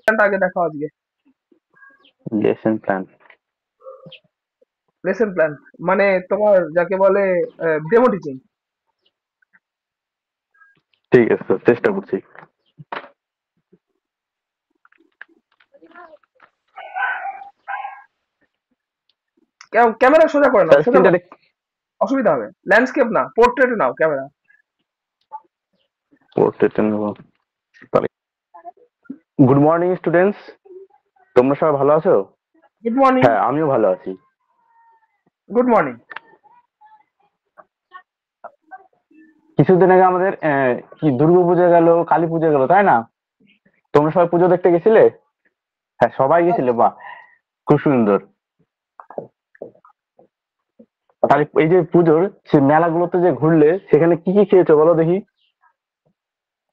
প্ল্যানটা আগে দেখো আজকে। Lesson plan. লেসন প্ল্যান মানে তোমার যাকে বলে ডেমো টিচিং। ঠিক আছে স্যার, চেষ্টা করছি। ক্যামেরা সোজা করে নাও, স্যার সোজা স্ক্রিনটা করে। অসুবিধা হবে, ল্যান্ডস্কেপ না, পোর্ট্রেটে নাও ক্যামেরা। পোর্ট্রেটে নেব। গুড মর্নিং স্টুডেন্টস, তোমরা সবাই ভালো আছো? Good morning. হ্যাঁ, আমিও ভালো আছি। Good morning. কিছুদিন আগে আমাদের কি দুর্গা পূজা গেল, কালী পূজা গেল, তাই না? তোমরা সবাই পুজো দেখতে গেছিলে? হ্যাঁ, সবাই গেছিলে, বাহ, খুব সুন্দর। তাহলে এই যে পুজোর সে মেলাগুলোতে যে ঘুরলে, সেখানে কি কি খেয়েছো বলো দেখি?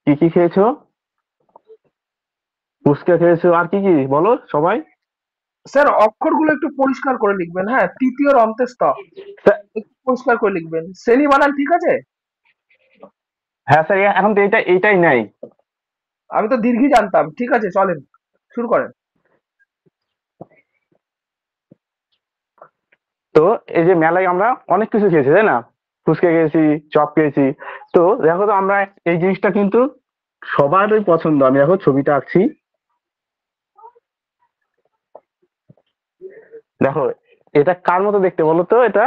কি কি খেয়েছো? ফুচকা খেয়েছো, আর কি কি বলো সবাই? স্যার অক্ষরগুলো একটু পরিষ্কার করে লিখবেন, হ্যাঁ, তৃতীয়র অন্ত্যেস্থ স্যার, একটু পরিষ্কার করে লিখবেন, শ্রেণী বানান ঠিক আছে। হ্যাঁ স্যার, এখন তো এইটাই নাই। আমি তো দীর্ঘই জানতাম, ঠিক আছে চলেন শুরু করেন। তো এই যে মেলায় আমরা অনেক কিছু খেয়েছি, তাই না? ফুচকা খেয়েছি, চপ খেয়েছি। তো দেখো তো, আমরা এই জিনিসটা কিন্তু সবারই পছন্দ। আমি দেখো ছবিটা আঁকছি, দেখো এটা কার মতো দেখতে বলো তো এটা?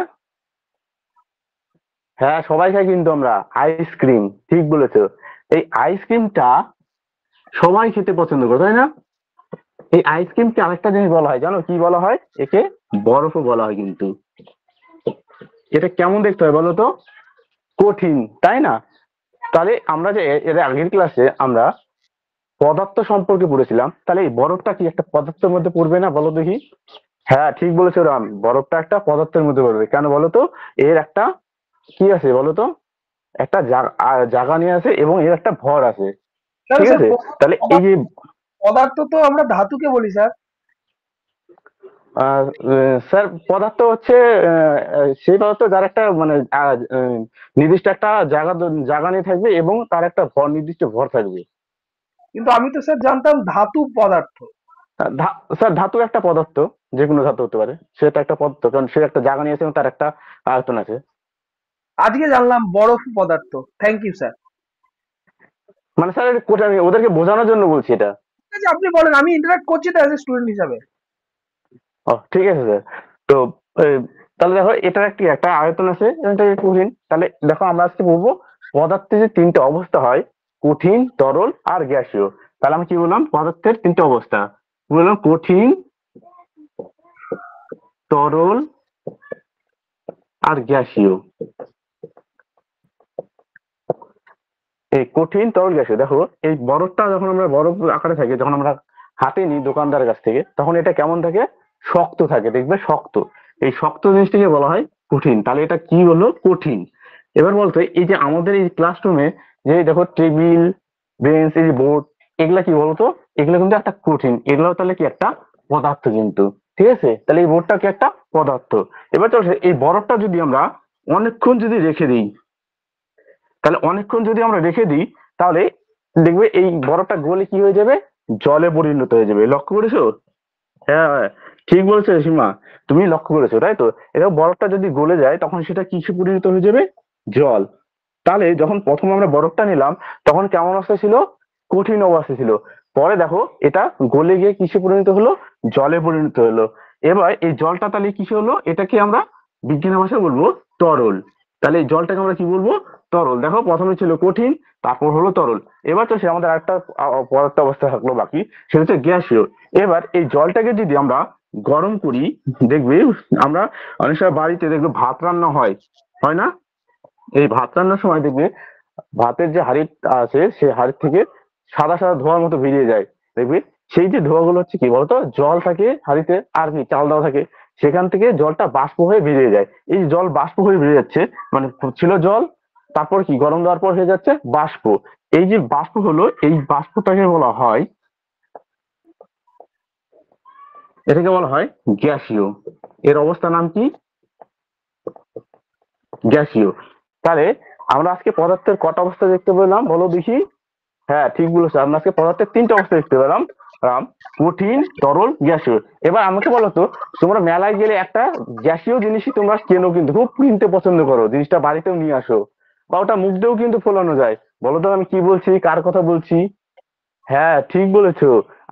হ্যাঁ, সবাই খাই কিন্তু আমরা আইসক্রিম। ঠিক বলেছো। এই আইসক্রিমটা সবাই খেতে পছন্দ করে, তাই না? এই আইসক্রিমকে আরেকটা জিনিস বলা হয়, জানো কি বলা হয়? একে বরফও বলা হয় কিন্তু। এটা কেমন দেখতে হয় বলো তো? কঠিন, তাই না? তাহলে আমরা যে এর আগের ক্লাসে আমরা পদার্থ সম্পর্কে পড়েছিলাম, তাহলে এই বরফটা কি একটা পদার্থের মধ্যে পড়বে না বলো দেখি? হ্যাঁ, ঠিক বলেছো রাম, বরফটা একটা পদার্থের মধ্যে পড়বে। কেন বলো তো? এর একটা কি আছে বলো তো? একটা জায়গা নিয়ে আছে, এবং এর একটা ভর আছে। কেন ঠিক স্যার, আছে। তাহলে এই যে পদার্থ তো আমরা ধাতুকে বলি স্যার। স্যার, পদার্থ হচ্ছে সেই পদার্থ যার একটা মানে নির্দিষ্ট একটা জায়গা নিয়ে থাকবে, এবং তার একটা নির্দিষ্ট ভর থাকবে। কিন্তু আমি তো স্যার জানতাম ধাতু পদার্থ। স্যার, ধাতু একটা পদার্থ, যে কোনো ধাতু হতে পারে, সেটা একটা পদার্থ, কারণ সে একটা জায়গা নিয়েছে এবং তার একটা আয়তন আছে। আজকে জানলাম বরফ পদার্থ। Thank you sir. মানে স্যার, আমি ওদেরকে বোঝানোর জন্য বলছি এটা। ঠিক আছে আপনি বলেন, আমি ইন্টারাক্ট করছি তো অ্যাজ এ স্টুডেন্ট হিসাবে। ও ঠিক আছে স্যার। তো এই, তাহলে দেখো এটার একটি একটা আয়তন আছে, এটা কঠিন। তাহলে দেখো আমরা আজকে বলবো পদার্থের যে তিনটে অবস্থা হয়, কঠিন, তরল আর গ্যাসীয়। তাহলে আমি কি বললাম? পদার্থের তিনটে অবস্থা বললাম, কঠিন, তরল আর গ্যাসীয়। এই কঠিন, তরল, গ্যাসীয়, দেখো এই বরফটা যখন আমরা বরফ আকারে থাকে, যখন আমরা হাতে নিই দোকানদারের কাছ থেকে, তখন এটা কেমন থাকে? শক্ত থাকে, দেখবে শক্ত। এই শক্ত জিনিসটাকে বলা হয় কঠিন। তাহলে এটা কি হলো? কঠিন। এবার বলতো, এই যে আমাদের এই ক্লাসরুমে যে দেখো টেবিল, বেঞ্চ, এই যে বোর্ড, এগুলা কি বলতো? এগুলো কিন্তু একটা কঠিন। এগুলো তাহলে কি একটা পদার্থ কিন্তু। ঠিক আছে, তাহলে এই বোর্ডটা কি একটা পদার্থ। এবার তো এই বরফটা যদি আমরা অনেকক্ষণ যদি রেখে দিই, তাহলে অনেকক্ষণ যদি আমরা রেখে দিই, তাহলে দেখবে এই বরফটা গলে কি হয়ে যাবে? জলে পরিণত হয়ে যাবে। লক্ষ্য করেছো? হ্যাঁ হ্যাঁ, ঠিক বলেছো সীমা, তুমি লক্ষ্য করেছো, তাই তো? এরকম বরফটা যদি গলে যায়, তখন সেটা কিসে পরিণত হয়ে যাবে? জল। তাহলে যখন প্রথম আমরা বরফটা নিলাম, তখন কেমন অবস্থা ছিল? কঠিন অবস্থা ছিল। পরে দেখো এটা গলে গিয়ে কিসে পরিণত হলো? জলে পরিণত হলো। এবার এই জলটা তাহলে কিসে হলো? এটাকে আমরা বিজ্ঞানের ভাষায় বলবো তরল। তাহলে এই জলটাকে আমরা কি বলবো? তরল। দেখো প্রথমে ছিল কঠিন, তারপর হলো তরল। এবার তো সে আমাদের আরেকটা পদার্থ অবস্থা থাকলো বাকি, সেটা হচ্ছে গ্যাসীয়। এবার এই জলটাকে যদি আমরা গরম করি, দেখবি আমরা অনেক সময় বাড়িতে দেখবে ভাত রান্না হয়, হয় না? এই ভাত রান্নার সময় দেখবে ভাতের যে হাঁড়ি আছে, সেই হাঁড়ি থেকে সাদা সাদা ধোঁয়ার মতো বেরিয়ে যায়। দেখবি সেই যে ধোঁয়াগুলো হচ্ছে কি বলতো? জল থাকে হাঁড়িতে, আর কি চাল দেওয়া থাকে, সেখান থেকে জলটা বাষ্প হয়ে বেরিয়ে যায়। এই যে জল বাষ্প হয়ে বেরিয়ে যাচ্ছে, মানে ছিল জল, তারপর কি গরম দেওয়ার পর হয়ে যাচ্ছে বাষ্প। এই যে বাষ্প হলো, এই বাষ্পটাকে বলা হয়, এটাকে বলা হয় গ্যাসীয়। এর অবস্থা নাম কি? গ্যাসীয়। তাহলে আমরা আজকে পদার্থের কটা অবস্থা দেখতে পেলাম বলো দেখি? হ্যাঁ, ঠিক বলেছো, আমরা আজকে পদার্থের তিনটা অবস্থা দেখতে পেলাম। কঠিন, তরল, গ্যাসীয়। এবার আমাকে বলো তো, তোমরা মেলায় গেলে একটা গ্যাসীয় জিনিসই তোমরা কেনো, কিন্তু খুব কিনতে পছন্দ করো, জিনিসটা বাড়িতেও নিয়ে আসো, বা ওটা মুখ দিয়েও কিন্তু ফোলানো যায়। বলো তো আমি কি বলছি, কার কথা বলছি? হ্যাঁ, ঠিক বলেছো।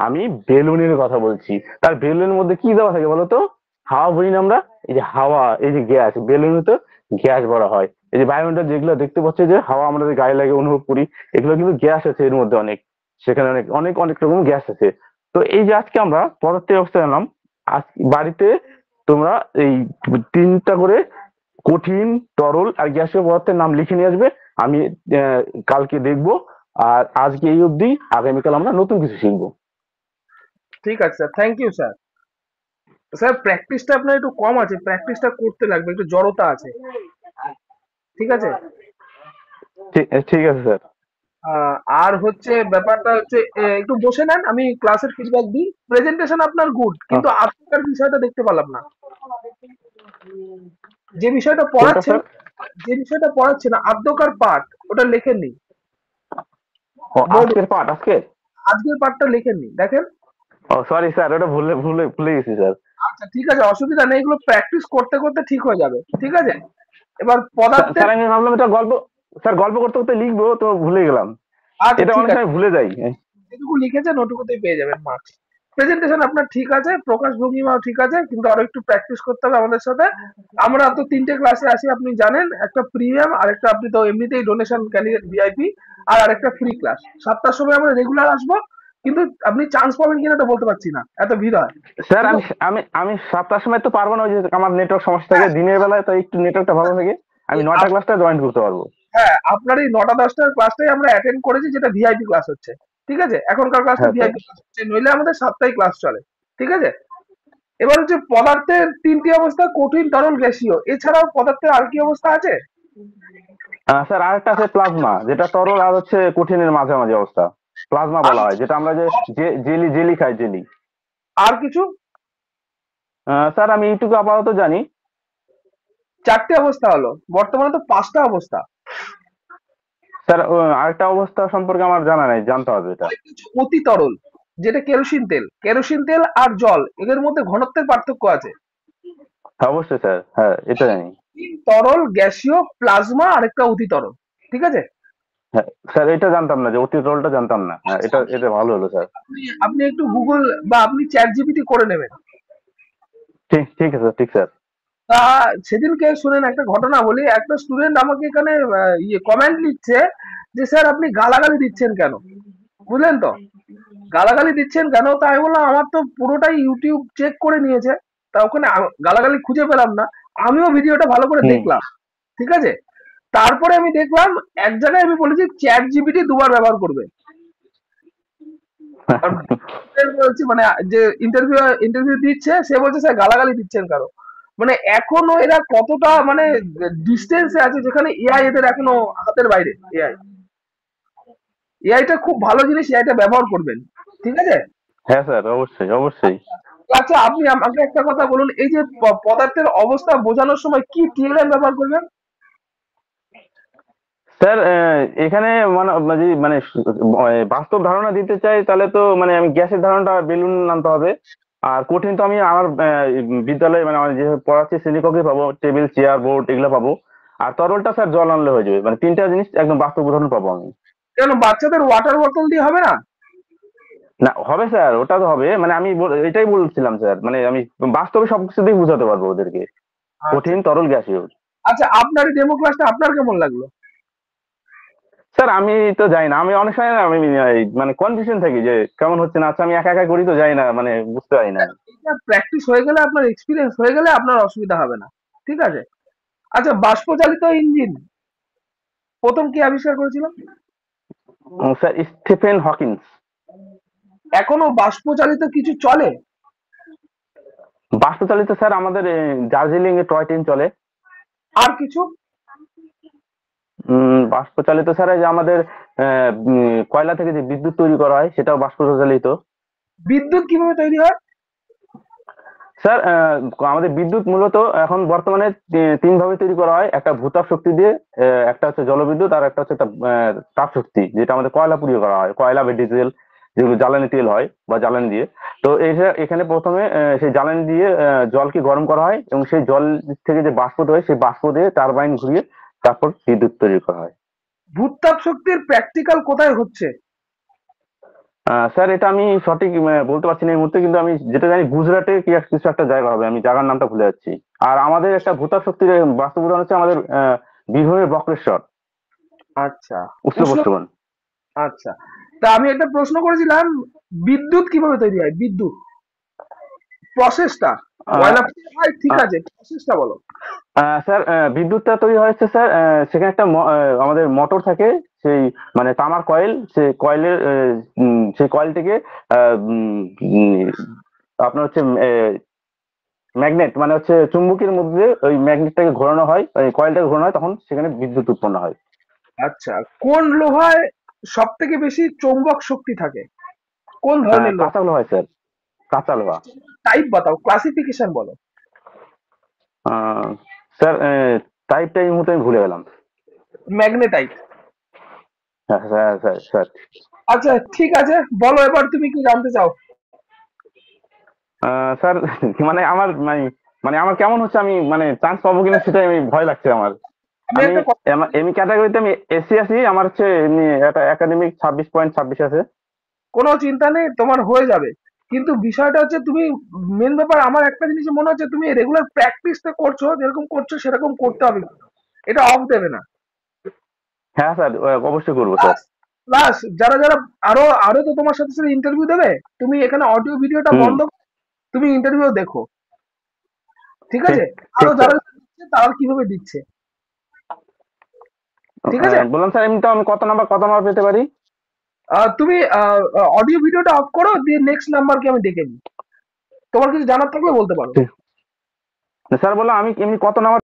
আমি বেলুনের কথা বলছি। তার বেলুনের মধ্যে কি দেওয়া থাকে বলো তো? হাওয়া বলি না আমরা, এই যে হাওয়া, এই যে গ্যাস, বেলুনে তো গ্যাস ভরা হয়। এই যে বায়ুমণ্ডল যেগুলো দেখতে পাচ্ছি, যে হাওয়া আমাদের গায়ে লাগে অনুভব করি, এগুলো কিন্তু গ্যাস আছে এর মধ্যে অনেক। সেখানে অনেক অনেক অনেক রকম গ্যাস আছে। তো এই যে আজকে আমরা পদার্থের অবস্থা জানলাম, আজ বাড়িতে তোমরা এই 3টা করে কঠিন, তরল আর গ্যাসীয় পদার্থের নাম লিখে নিয়ে আসবে। আমি কালকে দেখবো। আর আজকে এই অবধি, আগামীকাল আমরা নতুন কিছু শিখবো। ঠিক আছে sir, thank you sir. Sir প্র্যাকটিসটা আপনার একটু কম আছে, প্র্যাকটিসটা করতে লাগবে, একটু জড়তা আছে। ঠিক আছে। ঠিক আছে স্যার। আর হচ্ছে ব্যাপারটা হচ্ছে একটু বসে নেন, আমি ক্লাসের ফিডব্যাক দিই। প্রেজেন্টেশন আপনার গুড, আহ, কিন্তু আজকের বিষয়টা দেখতে পেলাম না। যে বিষয়টা কোনটা পড়াচ্ছেন, স্যার? আদ্যকার পাঠ ওটা লেখেননি ও, বোর্ডে। আজকের পাঠ আজকে? আজকের পাঠটা লেখেননি, দেখেন। ও সরি স্যার, ওটা ভুলে ভুলে ভুলে গেছি স্যার। আচ্ছা ঠিক আছে, অসুবিধা নেই, এগুলো প্র্যাকটিস করতে করতে ঠিক হয়ে যাবে। ঠিক আছে। এবার স্যার পদার্থের, আমি ভাবলাম এটা গল্প, স্যার গল্প করতে করতে লিখবো তো ভুলে গেলাম। আচ্ছা এটা ঠিক অনেক আছে, সময় ভুলে যাই। যেটুকু লিখেছেন ওটুকুতেই পেয়ে যাবেন মার্কস। প্রেজেন্টেশন আপনার ঠিক আছে, প্রকাশ ভঙ্গিমাও ঠিক আছে, কিন্তু আরো একটু প্র্যাকটিস করতে হবে আমাদের সাথে। আমরা তো 3টে ক্লাসে আসি আপনি জানেন, একটা প্রিমিয়াম, আর একটা আপনি তো এমনিতেই ডোনেশন ক্যান্ডিডেট ভিআইপি, আর আরেকটা ফ্রি ক্লাস। 7টার সময় আমরা রেগুলার আসবো, কিন্তু আপনি চান্স পাবেন কিনা তো বলতে পারছি না, এত ভিড় হয়। স্যার ঠিক আমি আছে। আমি আমি 7টার সময় তো পারবো না, ওই যে আমার নেটওয়ার্ক সমস্যা থাকে দিনের বেলায়, তাই একটু নেটওয়ার্কটা ভালো থাকে। আমি এই 9টা ক্লাসটা জয়েন করতে পারবো। হ্যাঁ, আপনার এই 9টা 10টার ক্লাসটাই আমরা অ্যাটেন্ড করেছি, যেটা ভিআইপি ক্লাস হচ্ছে। ঠিক আছে, এখনকার ক্লাসটা হ্যাঁ স্যার। ভিআইপি ক্লাস হচ্ছে, নইলে আমাদের 7টাই ক্লাস চলে। ঠিক আছে। এবার হচ্ছে পদার্থের 3টি অবস্থা, কঠিন, তরল, গ্যাসীয়। এছাড়াও পদার্থের আর কি অবস্থা আছে? স্যার আরেকটা আছে প্লাজমা, যেটা তরল আর হচ্ছে কঠিনের মাঝামাঝি অবস্থা। প্লাজমা আর বলা হয়, যেটা আমরা যে জেলি জেলি খাই, জেলি। আর কিছু? স্যার আমি এইটুকু আপাতত জানি। 4টে অবস্থা হলো, বর্তমানে তো 5টা অবস্থা। স্যার আরেকটা অবস্থা সম্পর্কে আমার জানা নাই, জানতে হবে এটা। আর কিছু অতি তরল, যেটা কেরোসিন তেল। কেরোসিন তেল আর জল, এদের মধ্যে ঘনত্বের পার্থক্য আছে। হ্যাঁ, অবশ্যই স্যার, হ্যাঁ এটা জানি। তরল, গ্যাসীয়, প্লাজমা, আর একটা অতি তরল। ঠিক আছে। হ্যাঁ স্যার, এটা জানতাম না, যে অতি তরলটা জানতাম না। হ্যাঁ, এটা এটা ভালো হলো স্যার। আপনি একটু গুগল বা আপনি চ্যাট জিপিটি করে নেবেন। ঠিক ঠিক আছে স্যার, ঠিক স্যার। তা সেদিনকে শুনেন, একটা ঘটনা বলি। একটা স্টুডেন্ট আমাকে এখানে কমেন্ট লিখছে যে স্যার আপনি গালাগালি দিচ্ছেন কেন। বুঝলেন তো, গালাগালি দিচ্ছেন কেন? তা আমি বললাম আমার তো পুরোটাই ইউটিউব চেক করে নিয়েছে, তা ওখানে গালাগালি খুঁজে পেলাম না। আমিও ভিডিওটা ভালো করে হুম। দেখলাম। ঠিক আছে। তারপরে আমি দেখলাম এক জায়গায় আমি বলেছি চ্যাট জিপিটি 2বার ব্যবহার করবে। আর বলছি মানে, যে ইন্টারভিউ ইন্টারভিউ দিচ্ছে সে বলছে স্যার গালাগালি দিচ্ছেন কেন। মানে এখনো এরা কতটা মানে ডিস্টেন্সে আছে, যেখানে এআই এদের এখনো হাতের বাইরে। এআইটা খুব ভালো জিনিস, এআইটা ব্যবহার করবেন। ঠিক আছে। হ্যাঁ স্যার, অবশ্যই অবশ্যই। আচ্ছা আপনি আমাকে একটা কথা বলুন, এই যে পদার্থের অবস্থা বোঝানোর সময় কি টিএলএম ব্যবহার করবেন? স্যার এখানে মানে মানে বাস্তব ধারণা দিতে চাই, তাহলে তো মানে আমি গ্যাসের ধারণাটা বেলুন আনতে হবে। আর কঠিন তো আমি আমার বিদ্যালয়ে, মানে আমি যে পড়াচ্ছি শ্রেণীকক্ষে পাবো, টেবিল, চেয়ার, বোর্ড এগুলো পাবো। আর তরলটা স্যার জল আনলে হয়ে যাবে, মানে 3টা জিনিস একদম বাস্তব উদাহরণ পাবো আমি। কেন বাচ্চাদের ওয়াটার বোতল দিয়ে হবে না? না হবে স্যার, ওটা তো হবে, মানে আমি এটাই বলছিলাম স্যার, মানে আমি বাস্তবে সবকিছু দিয়ে বুঝাতে পারবো ওদেরকে, আচ্ছা। কঠিন, তরল, গ্যাসীয়। আচ্ছা আপনার এই ডেমো ক্লাসটা আপনার কেমন লাগলো? স্যার আমি তো যাই না, আমি অনেক সময় না, আমি মানে কনফিউশন থাকি যে কেমন হচ্ছে না। আচ্ছা আমি একা একা করি তো যাই না, মানে বুঝতে পারি না। এটা প্র্যাকটিস হয়ে গেলে, আপনার এক্সপিরিয়েন্স হয়ে গেলে আপনার অসুবিধা হবে না। ঠিক আছে। আচ্ছা, বাষ্পচালিত ইঞ্জিন প্রথম কে আবিষ্কার করেছিল? Sir Stephen Hawkins. এখনো বাষ্পচালিত কিছু চলে? বাষ্পচালিত স্যার আমাদের দার্জিলিং এ টয় ট্রেন চলে। আর কিছু? বাষ্পচালিত স্যার এই যে আমাদের কয়লা থেকে যে বিদ্যুৎ তৈরি করা হয়, সেটাও বাষ্পচালিত। বিদ্যুৎ কিভাবে তৈরি হয়? স্যার আমাদের বিদ্যুৎ মূলত এখন বর্তমানে 3 ভাবে তৈরি করা হয়। একটা ভূতাপ শক্তি দিয়ে, একটা হচ্ছে জলবিদ্যুৎ, আর একটা হচ্ছে একটা তাপ শক্তি, যেটা আমাদের কয়লা পুড়িয়ে করা হয়, কয়লা বা ডিজেল। যেগুলো জ্বালানি তেল হয় বা জ্বালানি দিয়ে। তো এখানে প্রথমে সেই জ্বালানি দিয়ে জলকে গরম করা হয় এবং সেই জল থেকে যে বাষ্প হয় সেই বাষ্প দিয়ে টারবাইন ঘুরিয়ে তারপর বিদ্যুৎ তৈরি করা হয়। ভূতাপ শক্তির প্র্যাকটিক্যাল কোথায় হচ্ছে? স্যার এটা আমি সঠিক বলতে পারছি না এই মুহূর্তে, কিন্তু আমি যেটা জানি গুজরাটে কি কিছু একটা জায়গা হবে, আমি জায়গার নামটা ভুলে যাচ্ছি। আর আমাদের একটা ভূতাপ শক্তির বাস্তব উদাহরণ হচ্ছে আমাদের বীরভূমের বক্রেশ্বর, আচ্ছা। উত্তর উষ্ণ, বর্ধমান। আচ্ছা। তা আমি একটা প্রশ্ন করেছিলাম, বিদ্যুৎ কিভাবে তৈরি হয়? বিদ্যুৎ প্রসেসটা, আহ, কয়লা পোড়ানো হয় ঠিক আহ, আছে, প্রসেসটা বলো। স্যার বিদ্যুৎটা তৈরি হয়েছে স্যার, সেখানে একটা আমাদের মোটর থাকে, সেই মানে তামার কয়েল, সেই কয়েলের সেই কয়েলটিকে আহ, উম, উম, আপনার হচ্ছে ম্যাগনেট মানে হচ্ছে চুম্বকের মধ্যে ওই ম্যাগনেটটাকে ঘোরানো হয়, ওই কয়েলটাকে ঘোরানো হয়, তখন সেখানে বিদ্যুৎ উৎপন্ন হয়। আচ্ছা, কোন লোহায় সব থেকে বেশি চৌম্বক শক্তি থাকে? কোন ধরনের লোহা? কাঁচা লোহা স্যার, কাঁচা লোহা। টাইপ বাতাও, ক্লাসিফিকেশন বলো। স্যার টাইপটা এই মুহূর্তে আমি ভুলে গেলাম। ম্যাগনেটাইট। হ্যাঁ স্যার, স্যার স্যার। আচ্ছা ঠিক আছে, বলো এবার তুমি কি জানতে চাও? স্যার মানে আমার মানে মানে আমার কেমন হচ্ছে, আমি মানে চান্স পাবো কিনা সেটাই আমি ভয় লাগছে আমার। আমি আমি একটা এমনি ক্যাটাগরিতে আমি এসসি আছি, আমার হচ্ছে এমনি একটা একাডেমিক 26.26 আছে। কোনো চিন্তা নেই, তোমার হয়ে যাবে। কিন্তু বিষয়টা হচ্ছে তুমি, মেন ব্যাপার আমার একটা জিনিস মনে হচ্ছে তুমি রেগুলার প্র্যাকটিসটা করছো, যেরকম করছো সেরকম করতে হবে, এটা অফ দেবে না। হ্যাঁ স্যার, অবশ্যই করবো স্যার। প্লাস প্লাস যারা যারা আরো আরো তো তোমার সাথে সাথে ইন্টারভিউ দেবে, তুমি এখানে অডিও ভিডিওটা হুম। বন্ধ করে তুমি ইন্টারভিউ দেখো, ঠিক ঠিক, আছে? আরো ঠিক যারা স্যার। যারা দিচ্ছে তারা কিভাবে দিচ্ছে, ঠিক আছে? বললাম স্যার, এমনি তো আমি কত নাম্বার পেতে পারি? তুমি অডিও ভিডিওটা অফ করো, দিয়ে নেক্সট নাম্বারকে আমি দেখে নিই। তোমার কিছু জানার থাকলে বলতে পারো। ঠিক। স্যার বললাম আমি এমনি কত নাম্বার